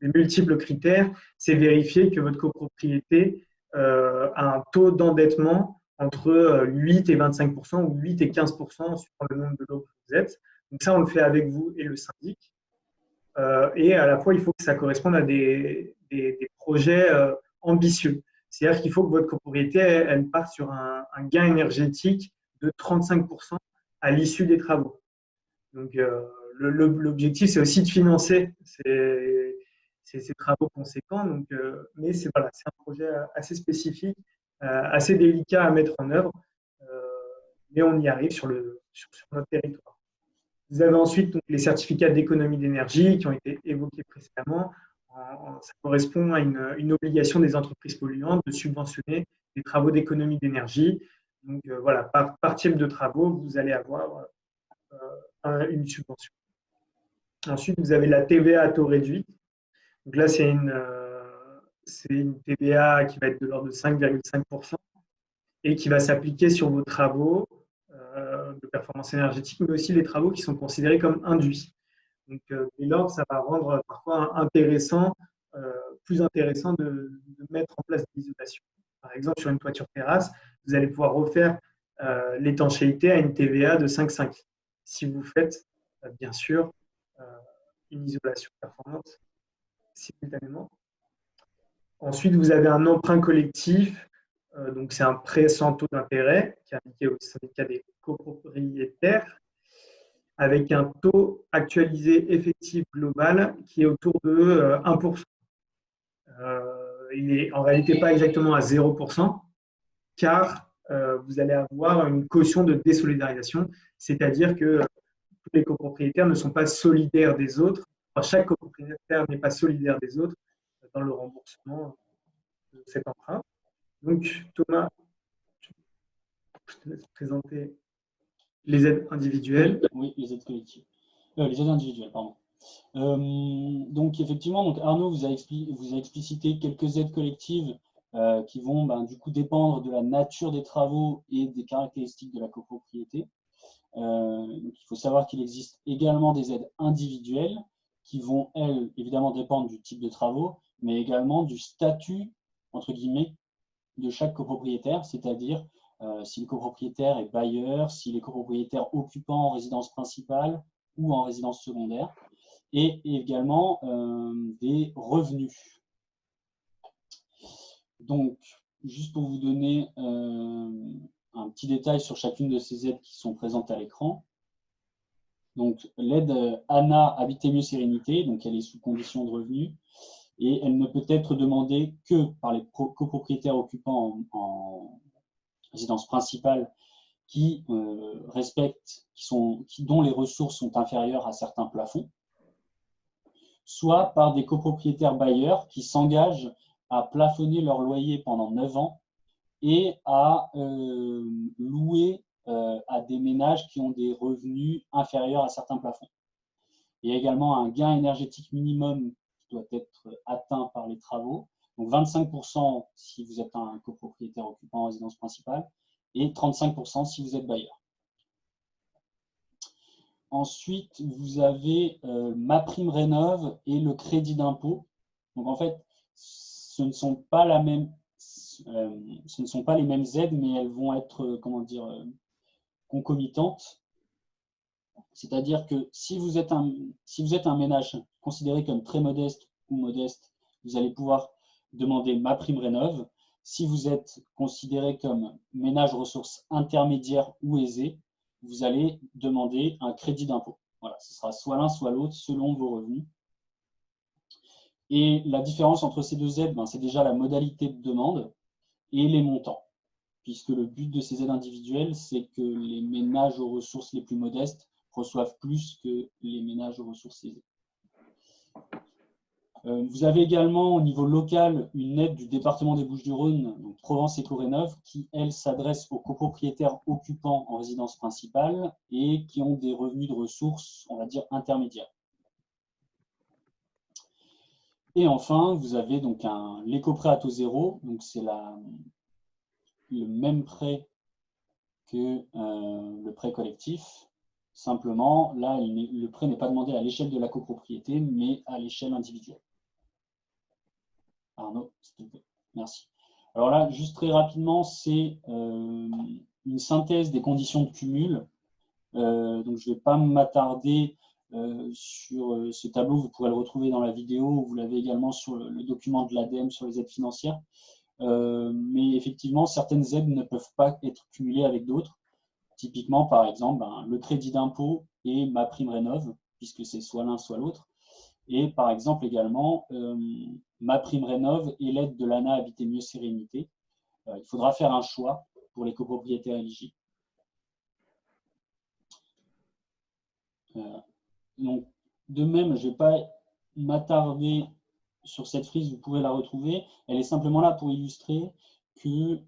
multiples critères, c'est vérifier que votre copropriété a un taux d'endettement entre 8 et 25% ou 8 et 15% sur le nombre de lots que vous êtes. Donc, ça, on le fait avec vous et le syndic. Et à la fois, il faut que ça corresponde à des projets ambitieux. C'est-à-dire qu'il faut que votre copropriété, elle parte sur un gain énergétique de 35% à l'issue des travaux. Donc, l'objectif, c'est aussi de financer ces travaux conséquents. Donc, mais c'est un projet assez spécifique, assez délicat à mettre en œuvre, mais on y arrive sur notre territoire. Vous avez ensuite donc, les certificats d'économie d'énergie qui ont été évoqués précédemment. Ça correspond à une obligation des entreprises polluantes de subventionner les travaux d'économie d'énergie. Donc voilà, par type de travaux, vous allez avoir une subvention. Ensuite, vous avez la TVA à taux réduit. Donc là, c'est une TVA qui va être de l'ordre de 5,5% et qui va s'appliquer sur vos travaux de performance énergétique, mais aussi les travaux qui sont considérés comme induits. Donc, dès lors, ça va rendre parfois plus intéressant de mettre en place de l'isolation. Par exemple, sur une toiture terrasse, vous allez pouvoir refaire l'étanchéité à une TVA de 5,5 si vous faites, bien sûr, une isolation performante simultanément. Ensuite, vous avez un emprunt collectif. Donc, c'est un prêt sans taux d'intérêt qui est indiqué au syndicat des copropriétaires avec un taux actualisé effectif global qui est autour de 1%. Il n'est en réalité pas exactement à 0%, car vous allez avoir une caution de désolidarisation, c'est-à-dire que tous les copropriétaires ne sont pas solidaires des autres. Enfin, chaque copropriétaire n'est pas solidaire des autres dans le remboursement de cet emprunt. Donc, Thomas, je te laisse présenter les aides individuelles. Oui, les aides collectives. Les aides individuelles, pardon. Donc, effectivement, Arnaud vous a explicité quelques aides collectives qui vont du coup dépendre de la nature des travaux et des caractéristiques de la copropriété. Donc, il faut savoir qu'il existe également des aides individuelles qui vont, elles, évidemment dépendre du type de travaux, mais également du statut, entre guillemets, de chaque copropriétaire, c'est-à-dire si le copropriétaire est bailleur, s'il est copropriétaire occupant en résidence principale ou en résidence secondaire, et également des revenus. Donc, juste pour vous donner un petit détail sur chacune de ces aides qui sont présentes à l'écran. Donc, l'aide ANA Habiter mieux sérénité, donc elle est sous condition de revenus, et elle ne peut être demandée que par les copropriétaires occupants en résidence principale qui respectent, dont les ressources sont inférieures à certains plafonds, soit par des copropriétaires bailleurs qui s'engagent à plafonner leur loyer pendant 9 ans et à louer à des ménages qui ont des revenus inférieurs à certains plafonds. Il y a également un gain énergétique minimum qui doit être atteint par les travaux, donc 25% si vous êtes un copropriétaire occupant en résidence principale et 35% si vous êtes bailleur. Ensuite, vous avez MaPrimeRénov' et le crédit d'impôt. Donc en fait, ce ne sont pas les mêmes aides, mais elles vont être, comment dire, concomitantes. C'est-à-dire que si vous êtes un ménage considéré comme très modeste ou modeste, vous allez pouvoir demander MaPrimeRénov'. Si vous êtes considéré comme ménage ressources intermédiaires ou aisées, vous allez demander un crédit d'impôt. Voilà, ce sera soit l'un, soit l'autre, selon vos revenus. Et la différence entre ces deux aides, c'est déjà la modalité de demande et les montants, puisque le but de ces aides individuelles, c'est que les ménages aux ressources les plus modestes reçoivent plus que les ménages aux ressources aisées. Vous avez également au niveau local une aide du département des Bouches-du-Rhône, donc Provence Éco-Rénov', qui elle s'adresse aux copropriétaires occupants en résidence principale et qui ont des revenus de ressources, on va dire, intermédiaires. Et enfin, vous avez donc l'éco-prêt à taux zéro, donc c'est le même prêt que le prêt collectif. Simplement, là, le prêt n'est pas demandé à l'échelle de la copropriété, mais à l'échelle individuelle. Arnaud, s'il te plaît. Merci. Alors là, juste très rapidement, c'est une synthèse des conditions de cumul. Donc, je ne vais pas m'attarder sur ce tableau. Vous pourrez le retrouver dans la vidéo. Vous l'avez également sur le document de l'ADEME sur les aides financières. Mais effectivement, certaines aides ne peuvent pas être cumulées avec d'autres. Typiquement, par exemple, le crédit d'impôt et MaPrimeRénov', puisque c'est soit l'un, soit l'autre. Et par exemple également, MaPrimeRénov' et l'aide de l'ANA Habiter Mieux Sérénité. Il faudra faire un choix pour les copropriétaires éligibles. Donc, de même, je ne vais pas m'attarder sur cette frise, vous pouvez la retrouver. Elle est simplement là pour illustrer que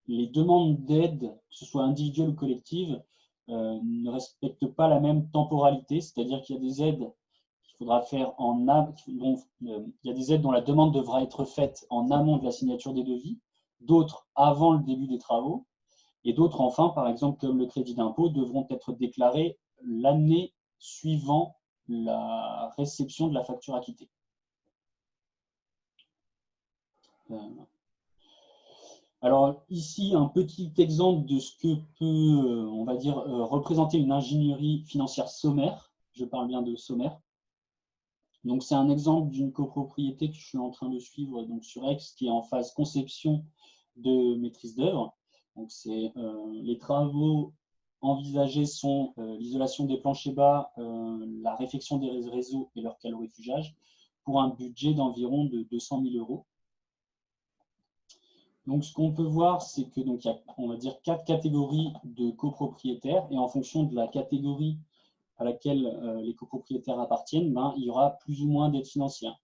les demandes d'aide, que ce soit individuelles ou collectives, ne respectent pas la même temporalité, c'est-à-dire qu'il y a des aides qu'il faudra faire en amont, il y a des aides dont la demande devra être faite en amont de la signature des devis, d'autres avant le début des travaux, et d'autres enfin, par exemple comme le crédit d'impôt, devront être déclarées l'année suivant la réception de la facture acquittée. Alors ici, un petit exemple de ce que peut, on va dire, représenter une ingénierie financière sommaire. Je parle bien de sommaire. Donc c'est un exemple d'une copropriété que je suis en train de suivre donc, sur Aix, qui est en phase conception de maîtrise d'œuvre. Donc les travaux envisagés sont l'isolation des planchers bas, la réfection des réseaux et leur calorifugage, pour un budget d'environ de 200 000 €. Donc, ce qu'on peut voir, c'est que donc, il y a, on va dire, 4 catégories de copropriétaires, et en fonction de la catégorie à laquelle les copropriétaires appartiennent, il y aura plus ou moins d'aide financière.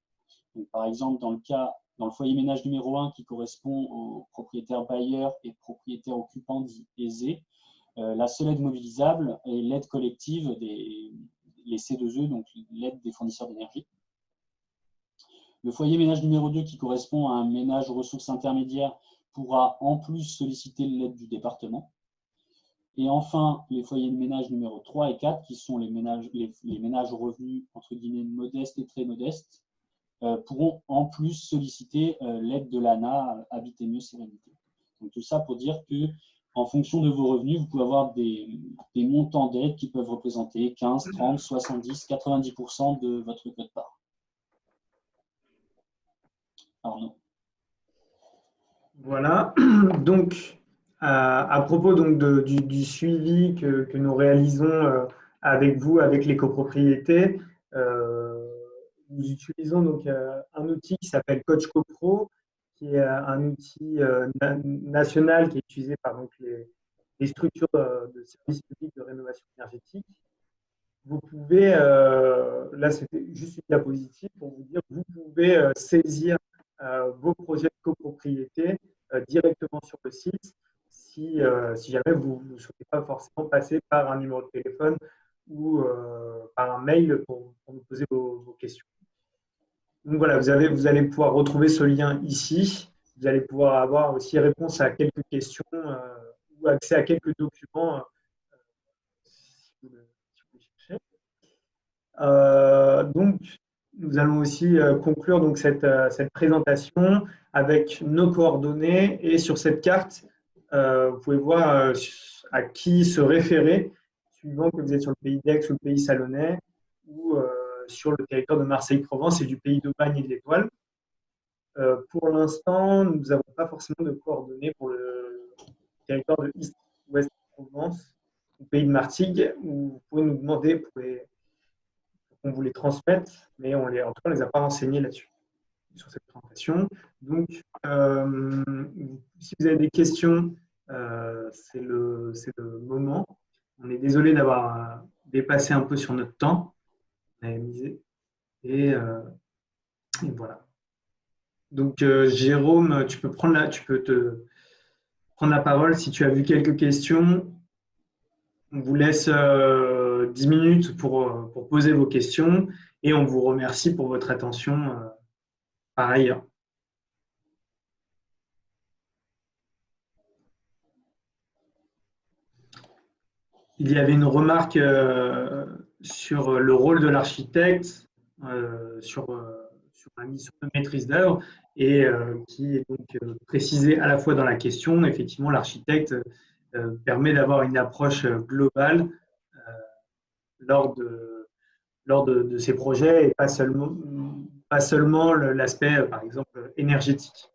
Donc, par exemple, dans le foyer ménage numéro 1 qui correspond aux propriétaires bailleurs et propriétaires occupants dits aisés, la seule aide mobilisable est l'aide collective les C2E, donc l'aide des fournisseurs d'énergie. Le foyer ménage numéro 2 qui correspond à un ménage aux ressources intermédiaires pourra en plus solliciter l'aide du département. Et enfin, les foyers de ménage numéro 3 et 4, qui sont les ménages aux revenus entre guillemets modestes et très modestes, pourront en plus solliciter l'aide de l'ANA Habiter Mieux Sérénité. Donc tout ça pour dire que en fonction de vos revenus, vous pouvez avoir des montants d'aide qui peuvent représenter 15, 30, 70, 90% de votre quote-part. Arnaud. Voilà, donc à propos donc du suivi que nous réalisons avec vous, avec les copropriétés, nous utilisons donc un outil qui s'appelle Coach CoPro, qui est un outil national qui est utilisé par donc, les structures de services publics de rénovation énergétique. Vous pouvez, là c'était juste une diapositive pour vous dire, vous pouvez saisir vos projets de copropriété directement sur le site si jamais vous ne souhaitez pas forcément passer par un numéro de téléphone ou par un mail pour nous poser vos questions. Donc voilà, vous allez pouvoir retrouver ce lien ici. Vous allez pouvoir avoir aussi réponse à quelques questions ou accès à quelques documents si Donc, nous allons aussi conclure donc, cette présentation avec nos coordonnées. Et sur cette carte, vous pouvez voir à qui se référer, suivant que vous êtes sur le pays d'Aix ou le pays salonnais, ou sur le territoire de Marseille-Provence et du pays d'Aubagne et de l'Étoile. Pour l'instant, nous n'avons pas forcément de coordonnées pour le territoire de Est-Ouest Provence, au pays de Martigues, où vous pouvez nous demander pour qu'on vous les transmette, mais en tout cas, on ne les a pas renseignés là-dessus, sur cette présentation. Donc, si vous avez des questions, c'est le moment. On est désolé d'avoir dépassé un peu sur notre temps. On avait misé. Et voilà. Donc, Jérôme, tu peux te prendre la parole si tu as vu quelques questions. On vous laisse 10 minutes pour poser vos questions et on vous remercie pour votre attention par ailleurs. Il y avait une remarque sur le rôle de l'architecte, sur la mission de maîtrise d'œuvre, et qui est donc précisée à la fois dans la question. Effectivement, l'architecte permet d'avoir une approche globale lors de ces projets et pas seulement l'aspect, par exemple, énergétique.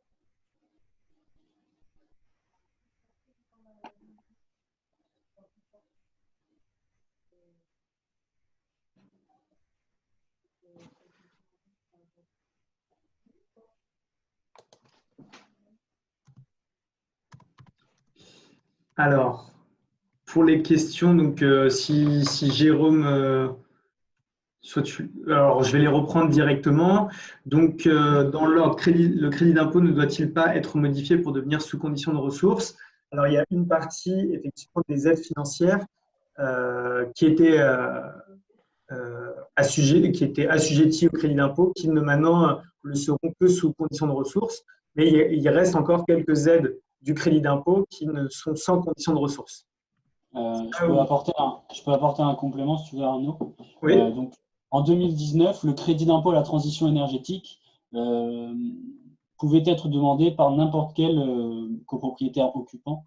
Alors, pour les questions, donc si Jérôme, alors je vais les reprendre directement. Donc, dans l'ordre, le crédit d'impôt ne doit-il pas être modifié pour devenir sous condition de ressources? Alors, il y a une partie, effectivement, des aides financières qui étaient assujetties au crédit d'impôt, qui maintenant le seront que sous condition de ressources. Mais il reste encore quelques aides du crédit d'impôt qui ne sont sans condition de ressources. Je peux apporter un complément si tu veux, Arnaud. Oui. Donc, en 2019, le crédit d'impôt à la transition énergétique pouvait être demandé par n'importe quel copropriétaire occupant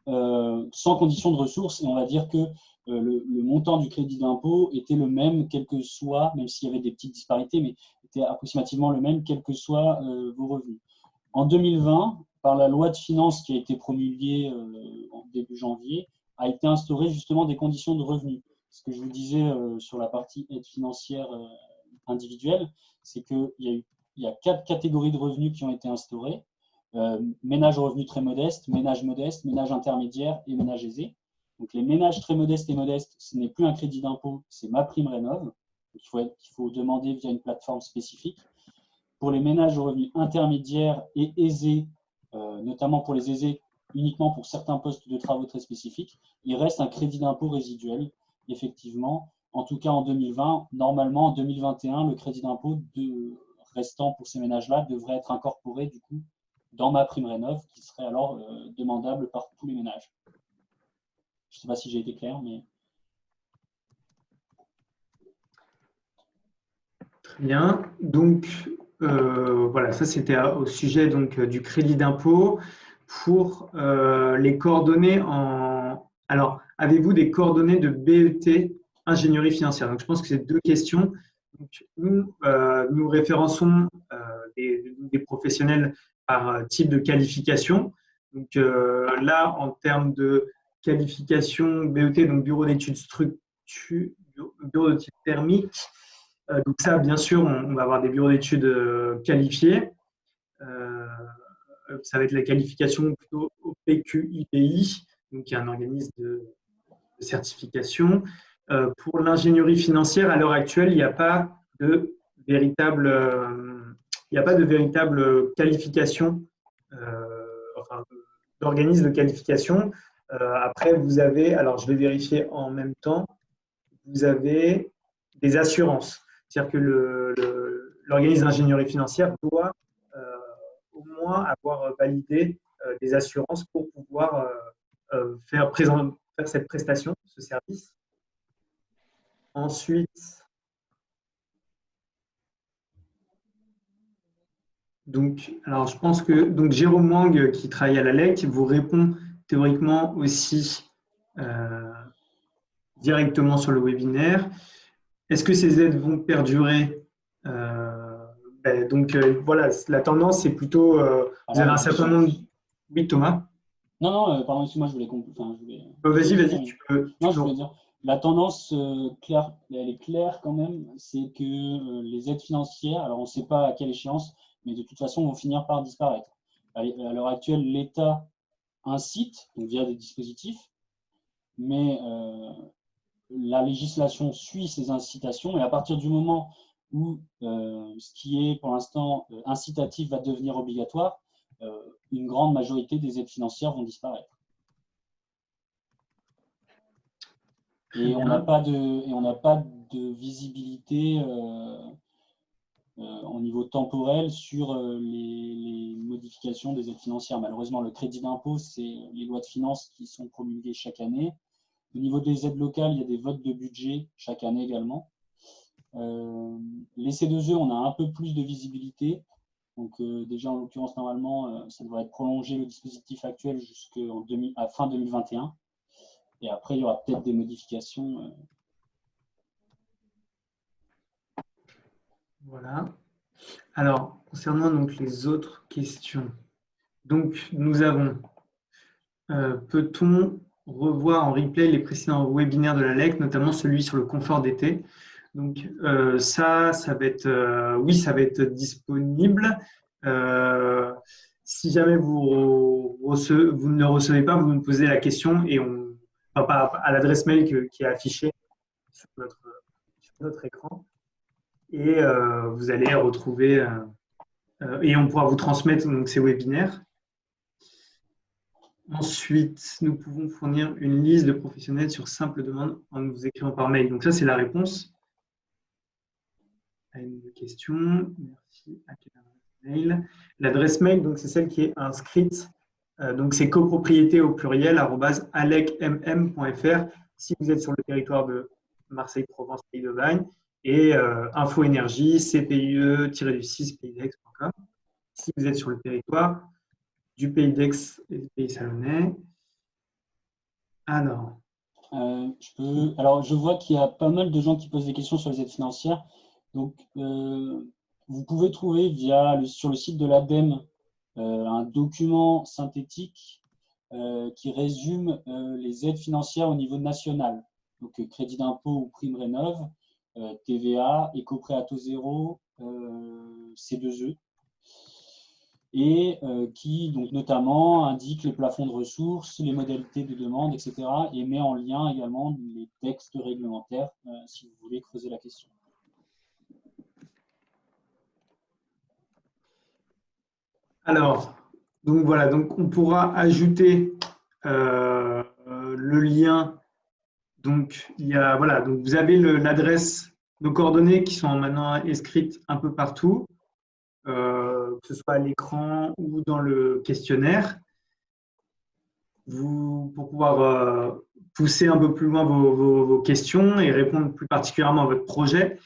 sans condition de ressources. Et on va dire que le montant du crédit d'impôt était le même, quel que soit, même s'il y avait des petites disparités, mais était approximativement le même, quels que soient vos revenus. En 2020, par la loi de finances qui a été promulguée en début janvier, a été instauré justement des conditions de revenus. Ce que je vous disais sur la partie aide financière individuelle, c'est qu'il y a 4 catégories de revenus qui ont été instaurées. Ménages aux revenus très modestes, ménages modestes, ménages intermédiaires et ménages aisés. Donc les ménages très modestes et modestes, ce n'est plus un crédit d'impôt, c'est MaPrimeRénov'. Il faut demander via une plateforme spécifique. Pour les ménages aux revenus intermédiaires et aisés, notamment pour les aisés, uniquement pour certains postes de travaux très spécifiques, il reste un crédit d'impôt résiduel, effectivement. En tout cas, en 2020, normalement, en 2021, le crédit d'impôt restant pour ces ménages-là devrait être incorporé, du coup, dans MaPrimeRénov', qui serait alors demandable par tous les ménages. Je ne sais pas si j'ai été clair, mais… Très bien. Donc, voilà, ça c'était au sujet donc, du crédit d'impôt. Pour les coordonnées Alors, avez-vous des coordonnées de BET ingénierie financière? Donc, je pense que c'est 2 questions. Donc, nous référençons des professionnels par type de qualification. Donc là, en termes de qualification BET, donc bureau d'études bureau d'études thermiques, donc ça, bien sûr, on va avoir des bureaux d'études qualifiés. Ça va être la qualification plutôt OPQIPI, donc qui est un organisme de certification. Pour l'ingénierie financière, à l'heure actuelle, il n'y a pas de véritable, qualification, enfin, d'organisme de qualification. Après, vous avez, alors je vais vérifier en même temps, vous avez des assurances. C'est-à-dire que l'organisme d'ingénierie financière doit au moins avoir validé des assurances pour pouvoir faire cette prestation, ce service. Ensuite, Donc, alors je pense que Jérôme Wang, qui travaille à la LEC, vous répond théoriquement aussi directement sur le webinaire. Est-ce que ces aides vont perdurer? Voilà, la tendance, c'est plutôt, vous avez un certain nombre… Oui, Thomas? Non, pardon, excuse-moi, je voulais… Vas-y, tu peux. Non, je voulais dire, la tendance claire, elle est claire quand même, c'est que les aides financières, alors on ne sait pas à quelle échéance, mais de toute façon, vont finir par disparaître. À l'heure actuelle, l'État incite, donc via des dispositifs, mais la législation suit ces incitations, et à partir du moment où ce qui est pour l'instant incitatif va devenir obligatoire, une grande majorité des aides financières vont disparaître. Et on n'a pas de visibilité au niveau temporel sur les modifications des aides financières. Malheureusement, le crédit d'impôt, c'est les lois de finances qui sont promulguées chaque année. Au niveau des aides locales, il y a des votes de budget chaque année également. Les C2E, on a un peu plus de visibilité. Donc déjà, en l'occurrence, normalement, ça devrait être prolongé le dispositif actuel jusqu'à fin 2021. Et après, il y aura peut-être des modifications. Voilà. Alors, concernant donc les autres questions, donc nous avons peut-on revoir en replay les précédents webinaires de la LEC, notamment celui sur le confort d'été? Donc ça va être oui, ça va être disponible. Si jamais vous ne le recevez pas, vous nous posez la question et à l'adresse mail qui est affichée sur notre écran. Et vous allez retrouver et on pourra vous transmettre donc, ces webinaires. Ensuite, nous pouvons fournir une liste de professionnels sur simple demande en nous écrivant par mail. Donc ça, c'est la réponse à une question. Merci. À quelle adresse mail? L'adresse mail, donc c'est celle qui est inscrite. Donc c'est copropriété au pluriel @alecmm.fr si vous êtes sur le territoire de Marseille, Provence, Pays d'Aubagne, et info énergie CPIE-6 PayDex.com si vous êtes sur le territoire du Pays d'Aix et du Pays Salonnais. Alors. Je vois qu'il y a pas mal de gens qui posent des questions sur les aides financières. Donc, vous pouvez trouver sur le site de l'ADEME un document synthétique qui résume les aides financières au niveau national. Donc, crédit d'impôt ou prime rénov, TVA, éco-prêt à taux zéro, C2E. Et qui donc notamment indique les plafonds de ressources, les modalités de demande, etc. et met en lien également les textes réglementaires si vous voulez creuser la question. Alors, donc voilà, donc on pourra ajouter le lien. Donc voilà, donc vous avez l'adresse, nos coordonnées qui sont maintenant inscrites un peu partout. Que ce soit à l'écran ou dans le questionnaire, pour pouvoir pousser un peu plus loin vos questions et répondre plus particulièrement à votre projet.